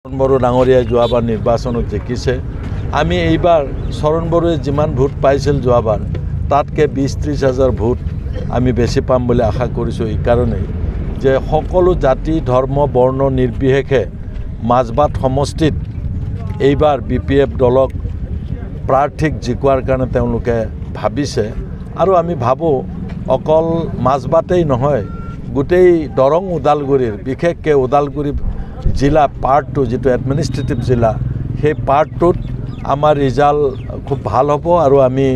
শৰণ বড়ো ডাঙৰীয়াই যোৱাবাৰ নিৰ্বাচনত জিকিছে। আমি এইবাৰ শৰণ বড়োৱে যিমান ভোট পাইছিল যোৱাবাৰ তাতকৈ 20-30 হাজাৰ ভোট আমি বেছি পাম বুলি আশা কৰিছোঁ। এই কাৰণেই যে সকলো জাতি ধৰ্ম বৰ্ণ নিৰ্বিশেষে মাজবাট সমষ্টিত এইবাৰ BPF দলক প্ৰাৰ্থীক জিকোৱাৰ কাৰণে তেওঁলোকে ভাবিছে। আৰু আমি ভাবোঁ অকল মাজবাটেই নহয়, গোটেই দৰং ওদালগুৰিৰ বিশেষকৈ ওদালগুৰি জিলা পাৰ্টটো যিটো এডমিনিষ্ট্ৰেটিভ জিলা সেই পাৰ্টটোত আমাৰ ৰিজাল্ট খুব ভাল হ'ব আৰু আমি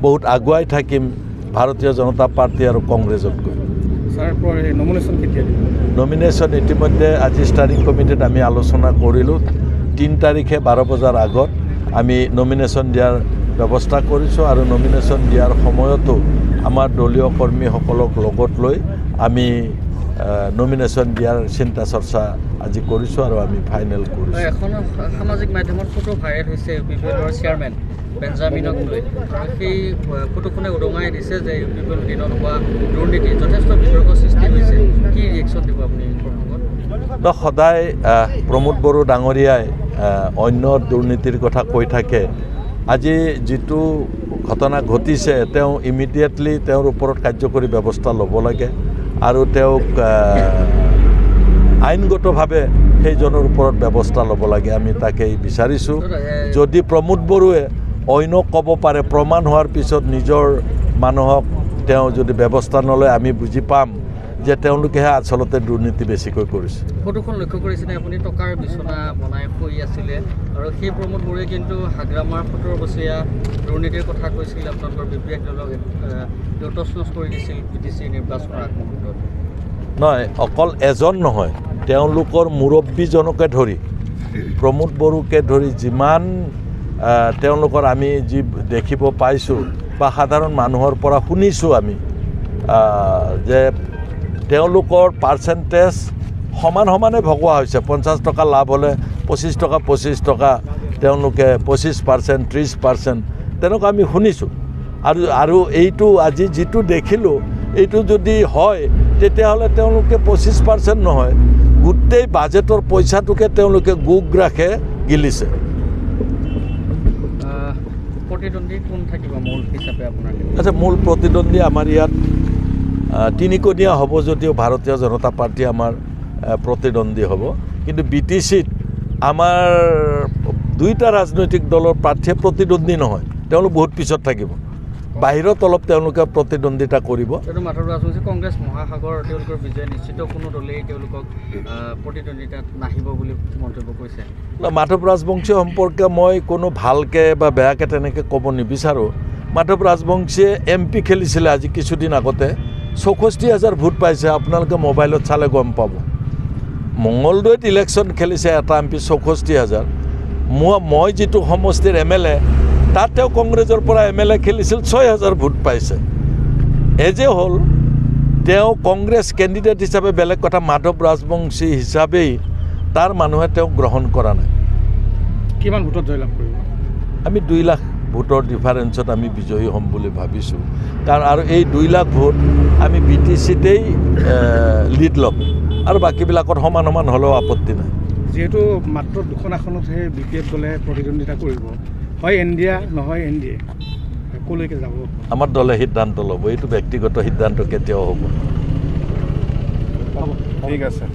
বহুত আগুৱাই থাকিম ভাৰতীয় জনতা পাৰ্টি আৰু কংগ্ৰেছতকৈ। নমিনেশ্যন ইতিমধ্যে আজি ষ্টাৰিং কমিটিত আমি আলোচনা কৰিলোঁ। 3 তাৰিখে 12 বজাৰ আগত আমি নমিনেশ্যন দিয়াৰ ব্যৱস্থা কৰিছোঁ আৰু নমিনেশ্যন দিয়াৰ সময়তো আমাৰ দলীয় কৰ্মীসকলক লগত লৈ আমি নমিনেশ্যন দিয়াৰ চিন্তা চৰ্চা আজি কৰিছোঁ আৰু আমি ফাইনেল কৰিছোঁ। এখন সামাজিক মাধ্যমত ফটো ভাইৰেল হৈছে UPPLৰ চেয়াৰমেন বেঞ্জামিনক লৈ। সেই ফটোখনে উদঙাই দিছে যে UPPL দিনত হোৱা দুৰ্নীতি যথেষ্ট বিতৰ্ক সৃষ্টি হৈছে। কি ৰিয়েকশ্যন দিব আপুনি? সদায় প্ৰমোদ বড়ো ডাঙৰীয়াই অন্য দুৰ্নীতিৰ কথা কৈ থাকে। আজি যিটো ঘটনা ঘটিছে তেওঁ ইমিডিয়েটলি তেওঁৰ ওপৰত কাৰ্যকৰী ব্যৱস্থা ল'ব লাগে আৰু তেওঁক আইনগতভাৱে সেইজনৰ ওপৰত ব্যৱস্থা ল'ব লাগে। আমি তাকেই বিচাৰিছোঁ। যদি প্ৰমোদ বড়োৱে অন্যক ক'ব পাৰে, প্ৰমাণ হোৱাৰ পিছত নিজৰ মানুহক তেওঁ যদি ব্যৱস্থা নলয়, আমি বুজি পাম যে তেওঁলোকেহে আচলতে দুৰ্নীতি বেছিকৈ কৰিছে। ফটোখন লক্ষ্য কৰিছেনে আপুনি? টকাৰ বিচনা বনাই শুই আছিলে আৰু সেই প্ৰমোদ বড়োৱে কিন্তু হাগ্ৰামাৰ 17 বছৰীয়া দুৰ্নীতিৰ কথা কৈছিল। আপোনালোকৰ BPF দলক তছনছ কৰি দিছিল PTC নিৰ্বাচনৰ আগমুহূৰ্তত। নহয়, অকল এজন নহয়, তেওঁলোকৰ মুৰব্বীজনকে ধৰি প্ৰমোদ বড়োকে ধৰি যিমান তেওঁলোকৰ আমি যি দেখিব পাইছোঁ বা সাধাৰণ মানুহৰ পৰা শুনিছোঁ আমি যে তেওঁলোকৰ পাৰ্চেণ্টেজ সমানে ভগোৱা হৈছে। 50 টকা লাভ হ'লে 25 টকা তেওঁলোকে 25%, 30% তেনেকুৱা আমি শুনিছোঁ। আৰু এইটো আজি যিটো দেখিলোঁ এইটো যদি হয় তেতিয়াহ'লে তেওঁলোকে 25% নহয়, গোটেই বাজেটৰ পইচাটোকে তেওঁলোকে গোগ্ৰাসে গিলিছে। প্ৰতিদ্বন্দ্বী কোন থাকিব মূল হিচাপে আপোনাৰ? আচ্ছা, মূল প্ৰতিদ্বন্দ্বী আমাৰ ইয়াত 3কোণীয়া হ'ব যদিও ভাৰতীয় জনতা পাৰ্টি আমাৰ প্ৰতিদ্বন্দ্বী হ'ব, কিন্তু BTCত আমাৰ 2টা ৰাজনৈতিক দলৰ প্ৰাৰ্থীয়ে প্ৰতিদ্বন্দ্বী নহয়, তেওঁলোক বহুত পিছত থাকিব। বাহিৰত অলপ তেওঁলোকে প্ৰতিদ্বন্দ্বিতা কৰিব। মাধৱ ৰাজবংশী কংগ্ৰেছ মহাসাগৰ তেওঁলোকৰ বিজয় নিশ্চিত, কোনো দলেই তেওঁলোকক প্ৰতিদ্বন্দ্বিতাত নাহিব বুলি মন্তব্য কৰিছে। মাধৱ ৰাজবংশী সম্পৰ্কে মই কোনো ভালকৈ বা বেয়াকৈ তেনেকৈ ক'ব নিবিচাৰোঁ। মাধৱ ৰাজবংশীয়ে MP খেলিছিলে আজি কিছুদিন আগতে, 64,000 ভোট পাইছে। আপোনালোকে মোবাইলত চালে গম পাব। মঙলদৈত ইলেকশ্যন খেলিছে এটা MP 64,000। মই যিটো সমষ্টিৰ MLA তাত তেওঁ কংগ্ৰেছৰ পৰা MLA খেলিছিল, 6,000 ভোট পাইছে। এজে হ'ল তেওঁ কংগ্ৰেছ কেণ্ডিডেট হিচাপে বেলেগ কথা, মাধৱ ৰাজবংশী হিচাপেই তাৰ মানুহে তেওঁক গ্ৰহণ কৰা নাই। কিমান ভোটত জয়লাভ কৰিব? আমি 2 লাখ ভোটৰ ডিফাৰেঞ্চত আমি বিজয়ী হ'ম বুলি ভাবিছোঁ। কাৰণ আৰু এই 2 লাখ ভোট আমি BTCতেই লিড ল'ম আৰু বাকীবিলাকত সমান হ'লেও আপত্তি নাই। যিহেতু মাত্ৰ 2খন আসনতহে BPF দলে প্ৰতিদ্বন্দ্বিতা কৰিব, হয় NDA নহয় NDA, ক'লৈকে যাব? আমাৰ দলে সিদ্ধান্ত ল'ব। এইটো ব্যক্তিগত সিদ্ধান্ত কেতিয়াও হ'ব। ঠিক আছে।